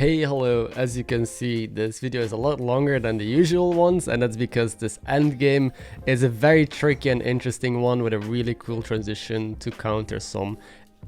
Hey, hello. As you can see, this video is a lot longer than the usual ones, and that's because this endgame is a very tricky and interesting one with a really cool transition to counter some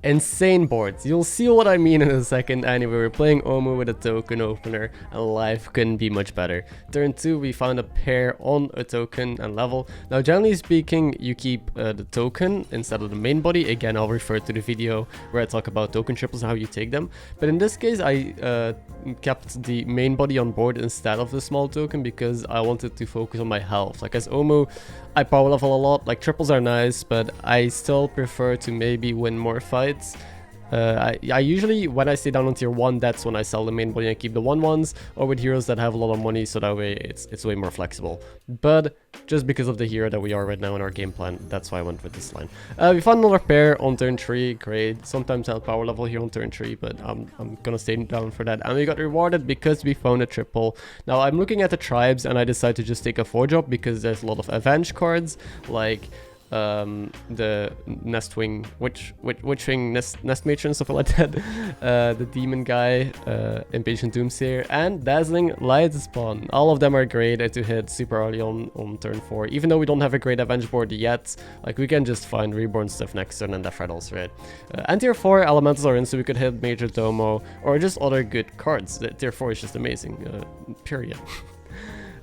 insane boards. You'll see what I mean in a second. Anyway, we're playing Omu with a token opener, and life couldn't be much better. Turn 2, we found a pair on a token and level. Now, generally speaking, you keep the token instead of the main body. Again, I'll refer to the video where I talk about token triples and how you take them. But in this case, I kept the main body on board instead of the small token because I wanted to focus on my health. Like as Omu, I power level a lot. Like triples are nice, but I still prefer to maybe win more fights. I usually, when I stay down on tier 1, that's when I sell the main body and keep the 1-1s, or with heroes that have a lot of money, so that way it's way more flexible. But just because of the hero that we are right now in our game plan, that's why I went with this line. We found another pair on turn 3, great. Sometimes I'll power level here on turn 3, but I'm gonna stay down for that. And we got rewarded because we found a triple. Now I'm looking at the tribes and I decided to just take a 4-drop because there's a lot of avenge cards, like the nest wing nest matron, something like that, the demon guy, impatient doomsayer, and dazzling light spawn. All of them are great to hit super early on turn 4. Even though we don't have a great avenge board yet, like we can just find reborn stuff next turn and Death Rattles, right? And tier 4 elementals are in, so we could hit major domo or just other good cards. Tier 4 is just amazing, period.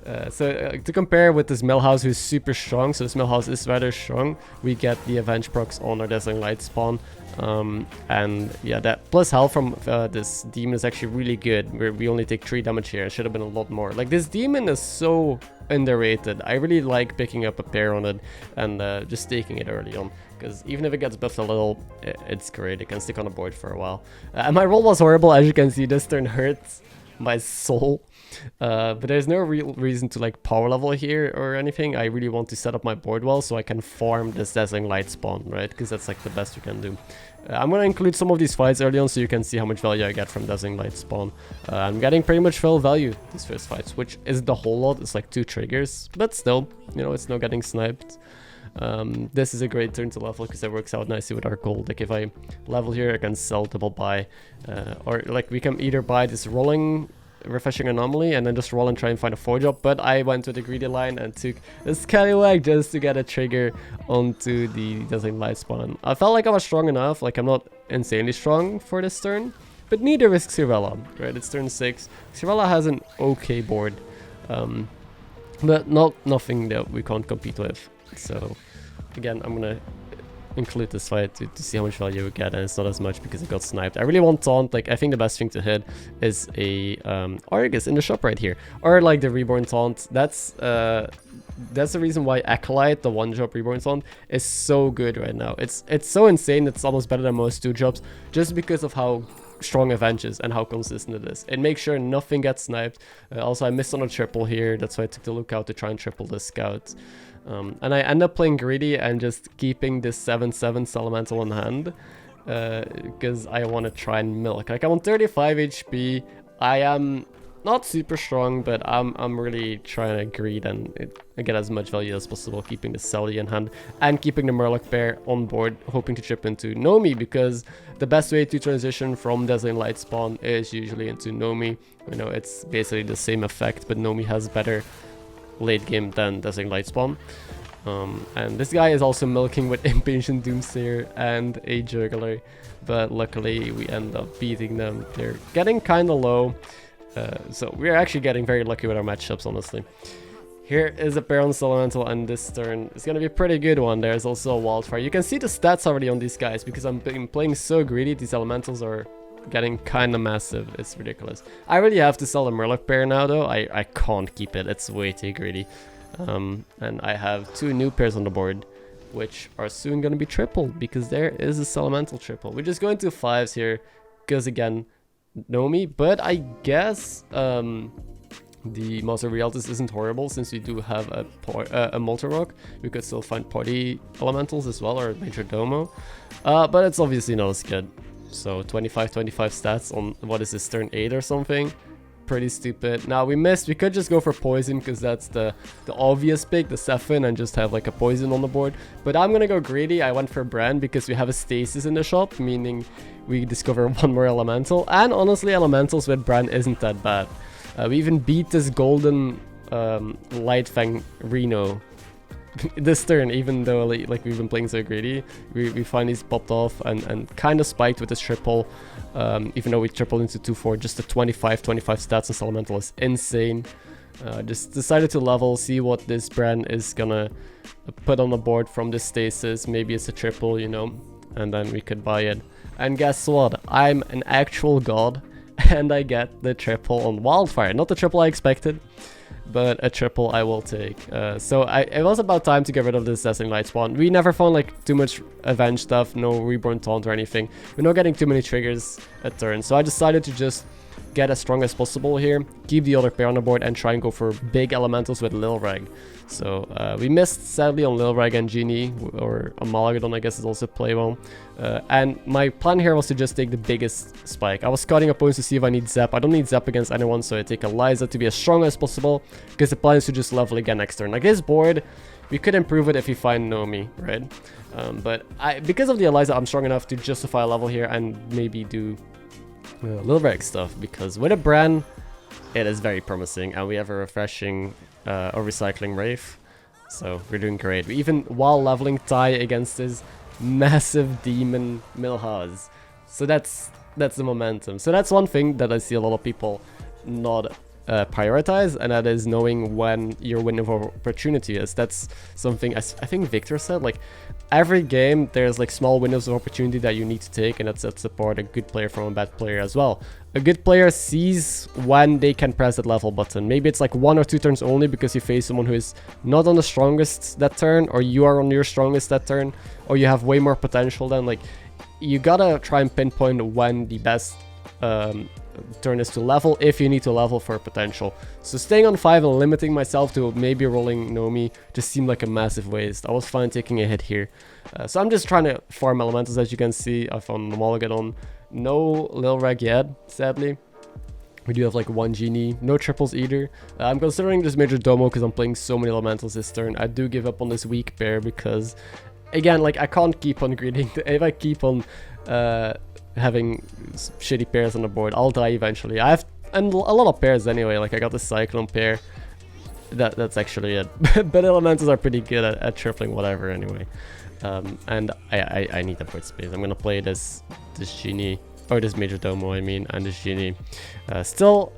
To compare with this Millhouse, who's super strong, so this Millhouse is rather strong, we get the Avenge procs on our Dazzling Light spawn. And yeah, that plus health from this demon is actually really good. We only take 3 damage here. It should have been a lot more. Like this demon is so underrated. I really like picking up a pair on it and just taking it early on. Because even if it gets buffed a little, it's great. It can stick on the board for a while. And my roll was horrible. As you can see, this turn hurts my soul. But there's no real reason to like power level here or anything. I really want to set up my board well so I can farm this Dazzling Light spawn, right? Because that's like the best you can do. I'm gonna include some of these fights early on so you can see how much value I get from Dazzling Light spawn. I'm getting pretty much full value these first fights, which is the whole lot. It's like 2 triggers, but still, you know, it's no getting sniped. This is a great turn to level because it works out nicely with our gold. Like if I level here, I can sell double buy, or like we can either buy this rolling refreshing anomaly and then just roll and try and find a 4-drop, but I went with the greedy line and took a scallywag just to get a trigger onto the Dazzling Light spawn. I felt like I was strong enough. Like I'm not insanely strong for this turn, but neither is Xyrella, right? It's turn 6. Xyrella has an okay board, but nothing that we can't compete with. So again, I'm gonna include this fight to see how much value we get, and it's not as much because it got sniped. I really want taunt. Like I think the best thing to hit is a Argus in the shop right here, or like the reborn taunt. That's the reason why Acolyte, the 1-drop reborn taunt, is so good right now. It's so insane. It's almost better than most 2-drops just because of how strong Avenge is and how consistent it is. It makes sure nothing gets sniped. Also, I missed on a triple here. That's why I took the lookout to try and triple the scout. And I end up playing greedy and just keeping this 7/7 elemental in hand because I want to try and milk. Like I'm on 35 HP. I am not super strong, but I'm really trying to greed and get as much value as possible, keeping the Selly in hand and keeping the Murloc pair on board, hoping to chip into Nomi, because the best way to transition from Dazzling Light spawn is usually into Nomi. You know, it's basically the same effect, but Nomi has better late game than Dazzling Light spawn. And this guy is also milking with Impatient Doomsayer and a Juggler, but luckily we end up beating them. They're getting kind of low, so we're actually getting very lucky with our matchups, honestly. Here is a pair on Elemental, and this turn is going to be a pretty good one. There's also a Wildfire. You can see the stats already on these guys because I'm playing so greedy. These Elementals are getting kind of massive. It's ridiculous. I really have to sell the Murloc pair now, though. I can't keep it. It's way too greedy. And I have 2 new pairs on the board, which are soon going to be tripled because there is a Elemental triple. We're just going to 5s here because, again, Nomi. But I guess the Master Realtus isn't horrible since we do have a Multi-Rock. We could still find party elementals as well, or Major Domo. But it's obviously not as good. So 25 stats on, what is this, turn 8 or something? pretty stupid. Now we missed. We could just go for poison because that's the obvious pick, the Sephon, and just have like a poison on the board. But I'm gonna go greedy. I went for Brand because we have a stasis in the shop, meaning we discover one more elemental. And honestly, elementals with Brand isn't that bad. We even beat this golden Lightfang Reno this turn, even though like we've been playing so greedy. We finally popped off and kind of spiked with this triple, even though we tripled into 2-4. Just the 25 stats on Elemental is insane. Just decided to level, see what this Brand is gonna put on the board from this stasis. Maybe it's a triple, you know, and then we could buy it. And guess what? I'm an actual god, and I get the triple on Wildfire. Not the triple I expected, but a triple I will take. So it was about time to get rid of this Dazzling Light spawn. We never found like too much Avenge stuff, no Reborn Taunt or anything. We're not getting too many triggers a turn, so I decided to just get as strong as possible here, keep the other pair on the board, and try and go for big elementals with Lil Reg. So we missed sadly on Lil Reg and Genie, or Amalgadon I guess is also playable. And my plan here was to just take the biggest spike. I was scouting opponents to see if I need Zap. I don't need Zap against anyone, so I take Eliza to be as strong as possible, because the plan is to just level again next turn. Like this board, we could improve it if we find Nomi, right? But because of the Eliza, I'm strong enough to justify a level here and maybe do Lil Reg stuff, because with a Brand, it is very promising, and we have a refreshing or recycling Wraith, so we're doing great. Even while leveling Ty against his massive demon Milhaz, so that's the momentum. So that's one thing that I see a lot of people not prioritize, and that is knowing when your window of opportunity is. That's something I think Victor said, like every game there's like small windows of opportunity that you need to take, and that sets apart a good player from a bad player as well. A good player sees when they can press that level button. Maybe it's like 1 or 2 turns only because you face someone who is not on the strongest that turn, or you are on your strongest that turn, or you have way more potential than. Like, you gotta try and pinpoint when the best turn is to level, if you need to level for potential. So staying on 5 and limiting myself to maybe rolling Nomi just seemed like a massive waste. I was fine taking a hit here. So I'm just trying to farm elementals. As you can see, I found Amalgadon. No Lil Reg yet, sadly. We do have like 1 Genie, no triples either. I'm considering this Major Domo because I'm playing so many elementals this turn. I do give up on this weak pair because, again, like I can't keep on greeting. If I keep on having shitty pairs on the board, I'll die eventually. I have a lot of pairs anyway. Like I got the Cyclone pair. That's actually it. But elementals are pretty good at tripling whatever anyway. And I need a board space. I'm gonna play this Genie, or this Major Domo I mean, and this Genie. Still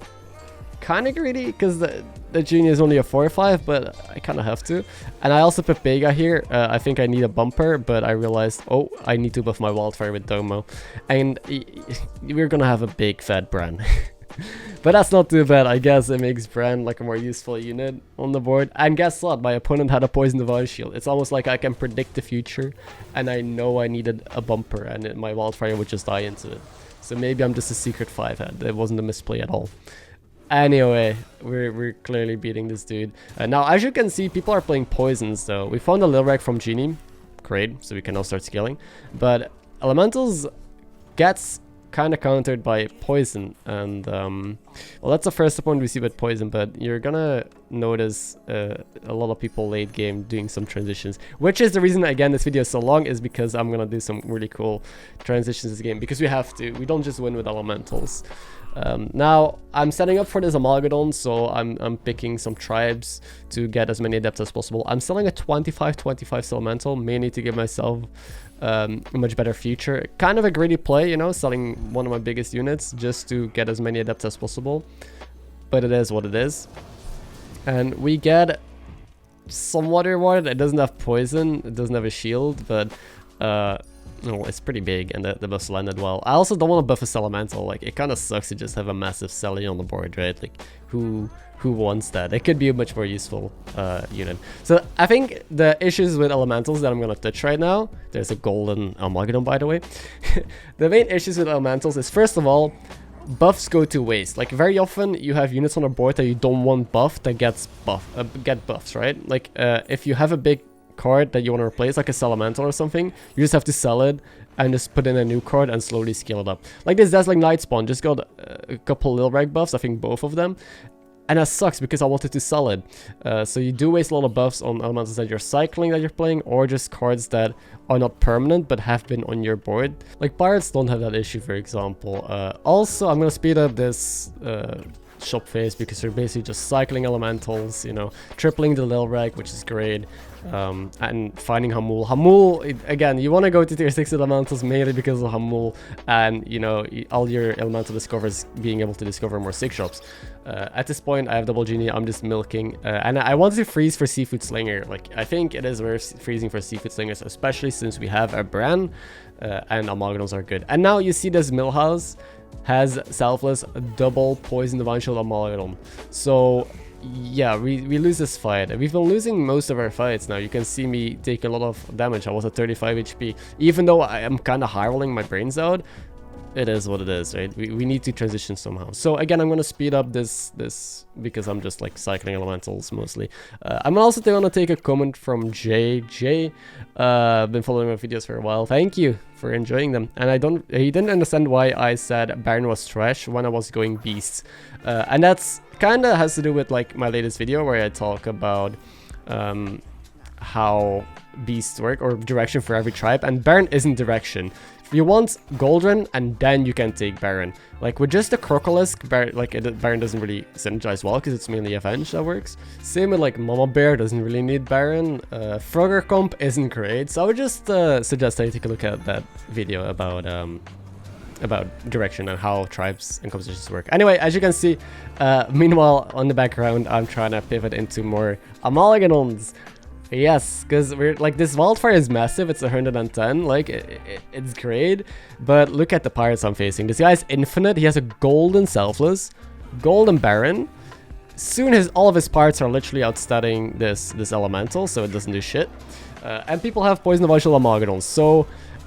kind of greedy because the Genie is only a 4 or 5, but I kind of have to. And I also put Pega here. I think I need a bumper, but I realized, oh, I need to buff my Wildfire with Domo, and we're gonna have a big fat Brand. But that's not too bad. I guess it makes Brand like a more useful unit on the board. And guess what? My opponent had a Poison Device Shield. It's almost like I can predict the future, and I know I needed a bumper, and my Wildfire would just die into it. So maybe I'm just a secret 5-head. It wasn't a misplay at all. Anyway, we're clearly beating this dude. Now, as you can see, people are playing poisons though. We found a Lil Reg from Genie. Great, so we can now start scaling. But Elementals gets kind of countered by poison, and well, that's the first point we see with poison, but you're gonna notice a lot of people late game doing some transitions, which is the reason, again, this video is so long, is because I'm gonna do some really cool transitions this game, because we have to. We don't just win with elementals. Now I'm setting up for this Amalgadon, so I'm picking some tribes to get as many adepts as possible. I'm selling a 25 elemental, mainly to give myself a much better future. Kind of a greedy play, you know, selling one of my biggest units just to get as many adepts as possible, but it is what it is. And we get somewhat rewarded. It doesn't have poison, it doesn't have a shield, but no, it's pretty big, and the buffs landed well. I also don't want to buff a Elemental. Like, it kind of sucks to just have a massive Selly on the board, right? Like, who wants that? It could be a much more useful unit. So I think the issues with Elementals that I'm going to touch right now, there's a golden Amalgadon, by the way. The main issues with Elementals is, first of all, buffs go to waste. Like, very often you have units on the board that you don't want buffed that get buffs, right? Like, if you have a big card that you want to replace, like a Elemental or something, you just have to sell it and just put in a new card and slowly scale it up. Like this Dazzling Night Spawn just got a couple Lil Reg buffs, I think both of them. And that sucks because I wanted to sell it. So you do waste a lot of buffs on elementals that you're cycling that you're playing, or just cards that are not permanent but have been on your board. Like Pirates don't have that issue, for example. Also, I'm gonna speed up this shop phase because you're basically just cycling elementals, you know, tripling the Lil Reg, which is great. And finding Hamul. Hamul, again, you want to go to tier 6 elementals mainly because of Hamul and, you know, all your elemental discovers being able to discover more 6 shops. At this point, I have Double Genie, I'm just milking. And I wanted to freeze for Seafood Slinger. Like, I think it is worth freezing for Seafood Slingers, especially since we have a Bran and Amalgadons are good. And now you see this Millhouse has Selfless double Poison Divine Shield Amalgadon. So yeah, we lose this fight. We've been losing most of our fights now. You can see me take a lot of damage. I was at 35 HP. Even though I am kind of high-rolling my brains out, it is what it is, right? We need to transition somehow. So again, I'm going to speed up this because I'm just like cycling elementals mostly. I'm also going to take a comment from JJ. Been following my videos for a while. Thank you for enjoying them. And he didn't understand why I said Baron was trash when I was going Beasts. And that's kind of has to do with like my latest video where I talk about how Beasts work, or direction for every tribe, and Baron isn't direction. You want Goldren and then you can take Baron. Like with just the Crocolisk, Baron doesn't really synergize well because it's mainly Avenge that works. Same with like Mama Bear doesn't really need Baron. Frogger Comp isn't great, so I would just suggest that you take a look at that video about direction and how tribes and compositions work. Anyway, as you can see, meanwhile on the background, I'm trying to pivot into more Amalgadons. Yes, because we're like, this wildfire is massive. It's 110, like it's great, but look at the pirates I'm facing. This guy's infinite. He has a golden Selfless, golden Baron. Soon all of his pirates are literally outstudying this elemental, so it doesn't do shit. And people have Poison Divine Shield Amalgadons. So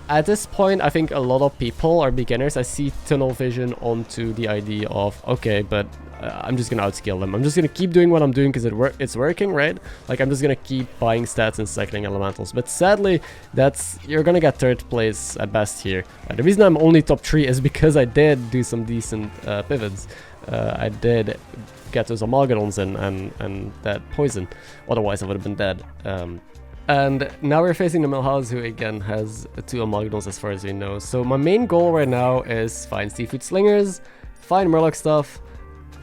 at this point, I think a lot of people are beginners. I see tunnel vision onto the idea of, okay, but I'm just gonna outscale them. I'm just gonna keep doing what I'm doing because it's working, right? Like, I'm just gonna keep buying stats and cycling elementals. But sadly, you're gonna get 3rd place at best here. The reason I'm only top 3 is because I did do some decent pivots. I did get those Amalgadons and that poison. Otherwise, I would have been dead. And now we're facing the Millhouse, who again has 2 Amalgadons as far as we know. So my main goal right now is find Seafood Slingers, find Murloc stuff,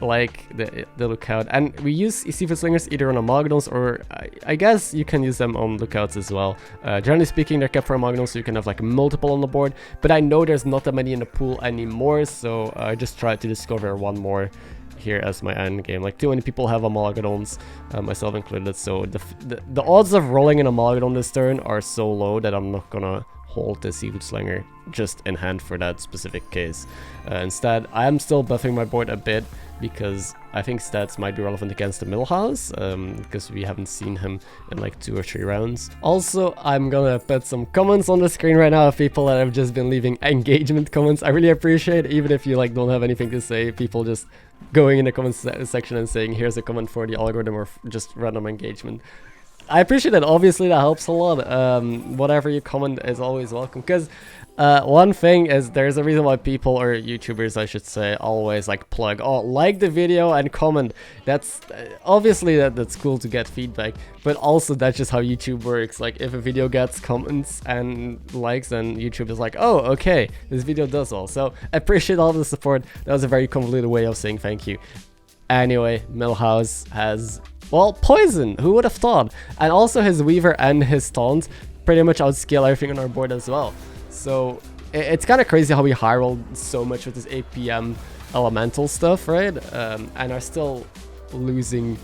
like the lookout. And we use Seafood Slingers either on Amalgadons, or I guess you can use them on lookouts as well. Generally speaking, they're kept for Amalgadons, so you can have like multiple on the board. But I know there's not that many in the pool anymore, so I just tried to discover one more here as my end game. Like, too many people have Amalgadons, myself included, so the odds of rolling an Amalgadon this turn are so low that I'm not gonna hold the Seafood Slinger just in hand for that specific case. Instead, I am still buffing my board a bit because I think stats might be relevant against the Millhouse, because we haven't seen him in like 2 or 3 rounds. Also, I'm gonna put some comments on the screen right now of people that have just been leaving engagement comments. I really appreciate it, even if you like don't have anything to say, people just going in the comments section and saying here's a comment for the algorithm, or just random engagement. I appreciate that. Obviously that helps a lot. Whatever you comment is always welcome, because one thing is, there's a reason why people, or YouTubers I should say, always like plug, oh, like the video and comment. That's obviously that's cool to get feedback, but also that's just how YouTube works. Like, if a video gets comments and likes, then YouTube is like, oh, okay, this video does well. So I appreciate all the support. That was a very convoluted way of saying thank you. Anyway, Millhouse has, well, poison, who would have thought? And also his Weaver and his Taunt pretty much outscale everything on our board as well. So it's kind of crazy how we high rolled so much with this APM elemental stuff, right? And are still losing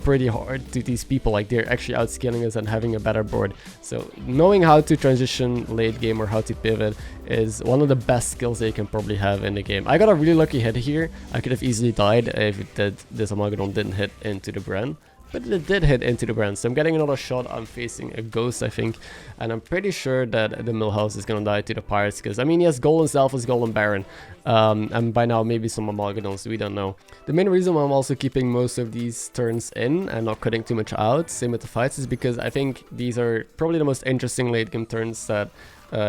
pretty hard to these people. Like, they're actually outscaling us and having a better board. So knowing how to transition late game or how to pivot is one of the best skills that you can probably have in the game. I got a really lucky hit here. I could have easily died if this Amalgadon didn't hit into the Bren. but it did hit into the brand. So I'm getting another shot. I'm facing a ghost, I think, and I'm pretty sure that the Millhouse is gonna die to the pirates, because I mean, he has Golden Selfless, Golden Baron, and by now maybe some Amalgadons, we don't know. The main reason why I'm also keeping most of these turns in and not cutting too much out, same with the fights, is because I think these are probably the most interesting late game turns that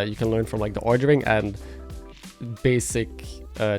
you can learn from like the ordering and basic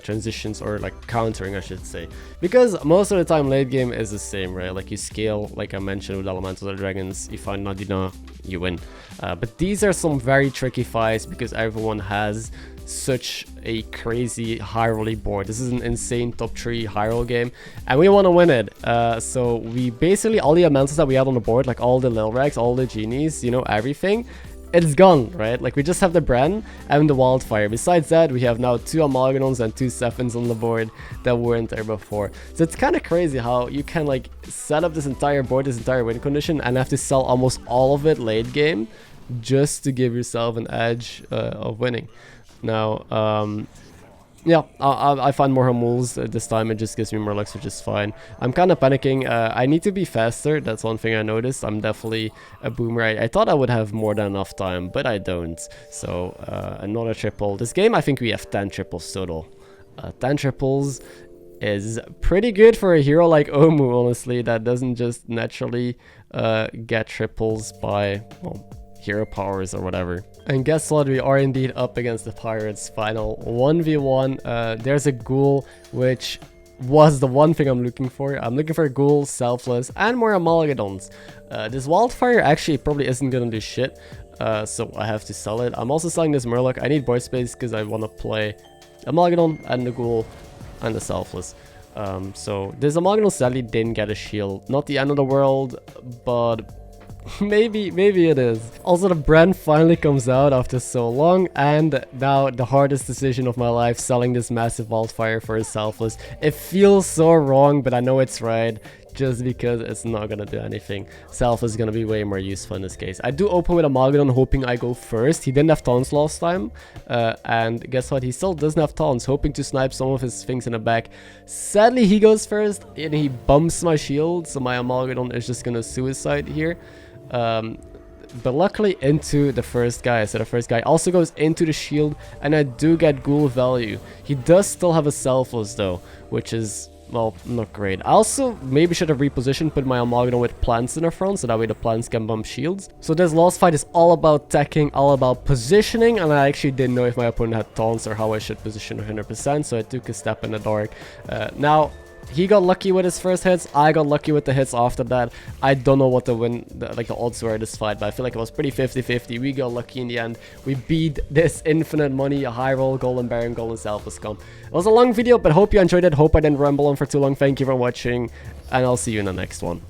transitions, or like countering, I should say, because most of the time late game is the same, right? Like you scale, like I mentioned with Elemental Dragons, you find Nadina, you win. But these are some very tricky fights because everyone has such a crazy high rolling board. This is an insane top 3 high roll game, and we want to win it. So we basically, all the elementals that we had on the board, like all the Lil Rex, all the genies, you know, everything, it's gone, right? Like we just have the Bren and the Wildfire. Besides that, we have now 2 Amalgadons and 2 Sephins on the board that weren't there before. So it's kind of crazy how you can like set up this entire board, this entire win condition, and have to sell almost all of it late game just to give yourself an edge of winning. Now, yeah, I find more Hamools this time. It just gives me more Lux, which is fine. I'm kind of panicking. I need to be faster. That's one thing I noticed. I'm definitely a boomer. I thought I would have more than enough time, but I don't. So another triple. This game, I think we have 10 triples total. 10 triples is pretty good for a hero like Omu, honestly, that doesn't just naturally get triples by, well, hero powers or whatever. And guess what, we are indeed up against the Pirates. Final 1v1. There's a Ghoul, which was the one thing I'm looking for. I'm looking for a Ghoul, Selfless, and more Amalgadons. This Wildfire actually probably isn't gonna do shit, so I have to sell it. I'm also selling this Murloc. I need board space because I want to play Amalgadon and the Ghoul and the Selfless. So this Amalgadon sadly didn't get a shield. Not the end of the world, but maybe it is. Also, the brand finally comes out after so long, and now the hardest decision of my life, selling this massive Wildfire for a Selfless. It feels so wrong, but I know it's right, just because it's not gonna do anything. Selfless is gonna be way more useful in this case. I do open with a Amalgadon hoping I go first. He didn't have taunts last time, and guess what, he still doesn't have taunts, hoping to snipe some of his things in the back. Sadly, he goes first and he bumps my shield, so my Amalgadon is just gonna suicide here. But luckily into the first guy, so the first guy also goes into the shield, and I do get Ghoul value. He does still have a Selfless though, which is, well, not great. I also maybe should have repositioned, put my Amalgadon with plants in the front, so that way the plants can bump shields. So this last fight is all about teching, all about positioning, and I actually didn't know if my opponent had taunts or how I should position 100%, so I took a step in the dark. Now, he got lucky with his first hits, I got lucky with the hits after that. I don't know what the odds were in this fight, but I feel like it was pretty 50-50. We got lucky in the end. We beat this infinite money, a high roll, Golden Baron, Golden Selfless comp. It was a long video, but hope you enjoyed it. Hope I didn't ramble on for too long. Thank you for watching, and I'll see you in the next one.